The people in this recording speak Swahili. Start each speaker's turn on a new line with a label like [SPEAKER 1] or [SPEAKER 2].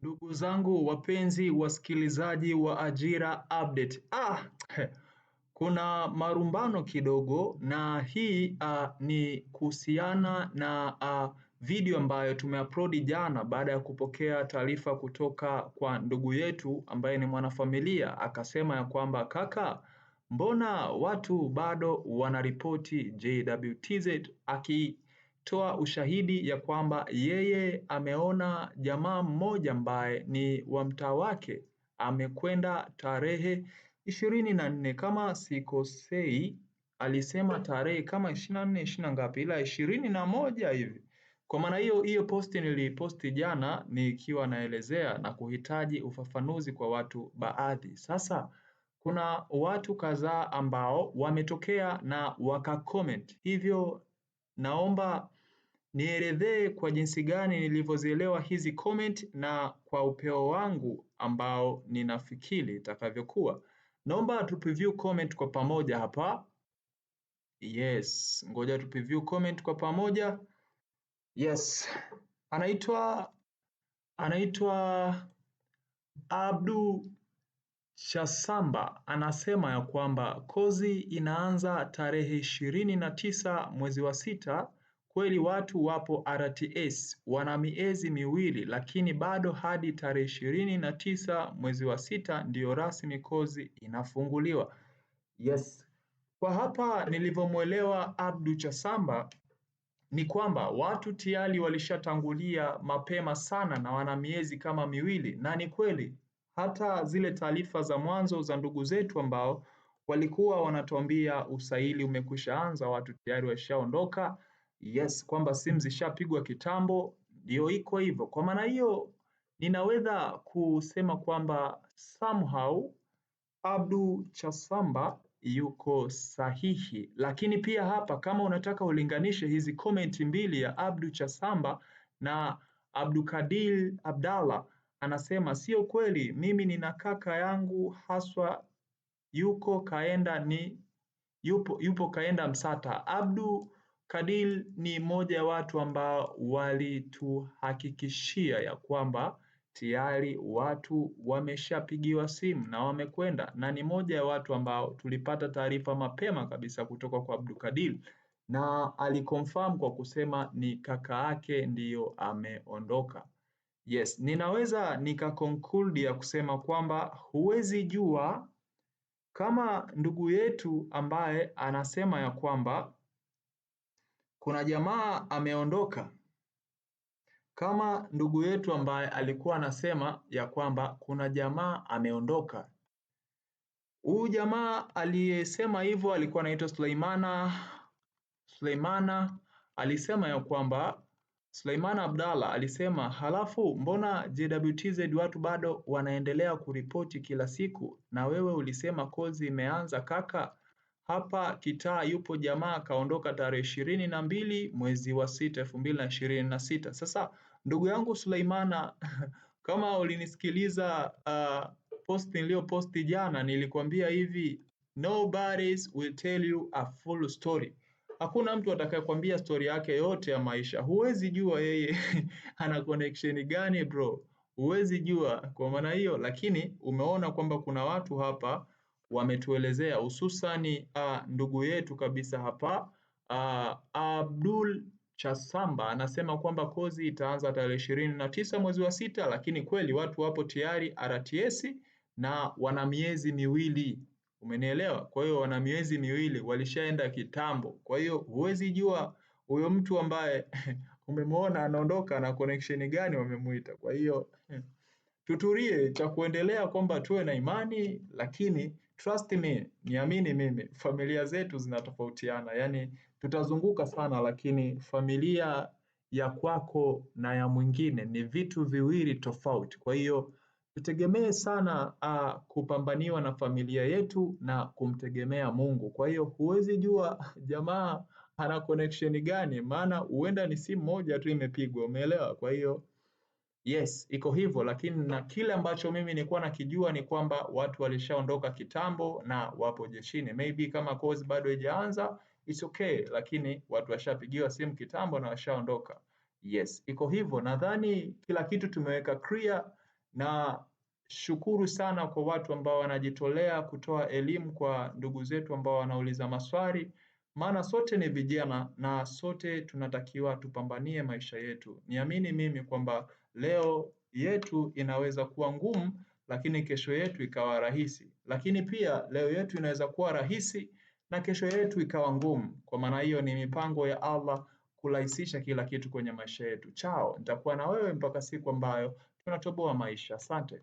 [SPEAKER 1] Ndugu zangu wapenzi wasikilizaji wa Ajira Update. Kuna marumbano kidogo na hii ni kuhusiana na video ambayo tumeupload jana baada ya kupokea taarifa kutoka kwa ndugu yetu ambaye ni mwanafamilia, akasema ya kwamba kaka, mbona watu bado wanaripoti JWTZ, akitoa ushahidi ya kwamba yeye ameona jamaa mmoja ambaye ni wa mtaa wake amekwenda tarehe 24 kama sikosei, alisema tarehe kama 24 20 ngapi, ila 21 hivi. Kwa maana hiyo posti niliposti jana nikiwa naelezea na kuhitaji ufafanuzi kwa watu baadhi. Sasa kuna watu kadhaa ambao wametokea na wakacomment, hivyo naomba nielezee kwa jinsi gani nilivyozielewa hizi comment na kwa upeo wangu ambao ninafikiri itakavyokuwa. Naomba tu preview comment kwa pamoja hapa. Yes, ngoja tu preview comment kwa pamoja. Yes, anaitwa Abdu Chasamba, anasema ya kwamba kozi inaanza tarehe 29 mwezi wa 6. Kweli watu wapo RTS wana miezi miwili, lakini bado hadi tarehe 29 mwezi wa 6 ndiyo rasmi kozi inafunguliwa. Yes, kwa hapa nilivyomwelewa Abdu Chasamba ni kwamba watu tayari walishatangulia mapema sana na wana miezi kama miwili, na ni kweli hata zile taarifa za mwanzo za ndugu zetu ambao walikuwa wanatuambia usaili umekwishaanza, watu tayari washaondoka. Yes, kwamba simu zishapigwa kitambo, ndio iko hivyo. Kwa maana hiyo ninaweza kusema kwamba somehow Abdu Chasamba yuko sahihi, lakini pia hapa kama unataka ulinganishe hizi comment mbili ya Abdu Chasamba na Abdukadir Abdalla, anasema sio kweli, mimi nina kaka yangu haswa yupo kaenda Msata. Abdu Kadir ni mmoja ya watu ambao walituhakikishia ya kwamba tayari watu wameshapigiwa simu na wamekwenda, na ni moja ya watu ambao tulipata taarifa mapema kabisa kutoka kwa Abdu Kadir, na aliconfirm kwa kusema ni kaka yake ndiyo ameondoka. Yes, ninaweza nikaconclude ya kusema kwamba huwezi jua kama ndugu yetu ambaye anasema ya kwamba kuna jamaa ameondoka, kama ndugu yetu ambaye alikuwa anasema ya kwamba kuna jamaa ameondoka. Huyu jamaa aliyesema hivyo alikuwa anaitwa Suleimana, alisema ya kwamba Suleimana Abdalla alisema, halafu mbona JWTZ watu bado wanaendelea kuripoti kila siku, na wewe ulisema kozi imeanza kaka. Hapa kitaa yupo jamaa kaondoka tarehe 22 mwezi wa 6 2026. Sasa ndugu yangu Suleimana, kama ulinisikiliza post niliyoposti jana, nilikwambia hivi, nobody will tell you a full story. Hakuna mtu atakayekwambia story yake yote ya maisha. Huwezi jua yeye ana connection gani bro, huwezi jua. Kwa maana hiyo, lakini umeona kwamba kuna watu hapa wametuelezea, hususani ndugu yetu kabisa hapa Abdul Chasamba anasema kwamba kozi itaanza tarehe 29 mwezi wa 6, lakini kweli watu wapo tayari RTS na wana miezi miwili. Umenielewa? Kwa hiyo wana miezi miwili, walishaenda kitambo. Kwa hiyo huwezi jua huyo mtu ambaye umemwona anaondoka na connection gani wamemuita. Kwa hiyo tutulie, cha kuendelea kwamba tuwe na imani, lakini trust me, niamini mimi, familia zetu zinatofautiana. Yani tutazunguka sana, lakini familia ya kwako na ya mwingine ni vitu viwili tofauti. Kwa hiyo tutegemee sana kupambaniwa na familia yetu na kumtegemea Mungu. Kwa hiyo huwezi jua jamaa ana connection gani, maana huenda ni simu moja tu imepigwa, umeelewa? Kwa hiyo yes, iko hivyo, lakini na kile ambacho mimi nilikuwa nakijua ni kwamba watu walishaondoka kitambo na wapo jeshini. Maybe kama kozi bado haijaanza, it's okay, lakini watu washapigiwa simu kitambo na washaondoka. Yes, iko hivyo. Nadhani kila kitu tumeweka clear. na shukuru sana kwa watu ambao wanajitolea kutoa elimu kwa ndugu zetu ambao wanauliza maswali, maana sote ni vijana na sote tunatakiwa tupambanie maisha yetu. Niamini mimi kwamba leo yetu inaweza kuwa ngumu, lakini kesho yetu ikawa rahisi. Lakini pia leo yetu inaweza kuwa rahisi na kesho yetu ikawa ngumu. Kwa maana hiyo ni mipango ya Allah kurahisisha kila kitu kwenye maisha yetu. Chao, nitakuwa na wewe mpaka siku ambayo tunatoboa maisha. Asante.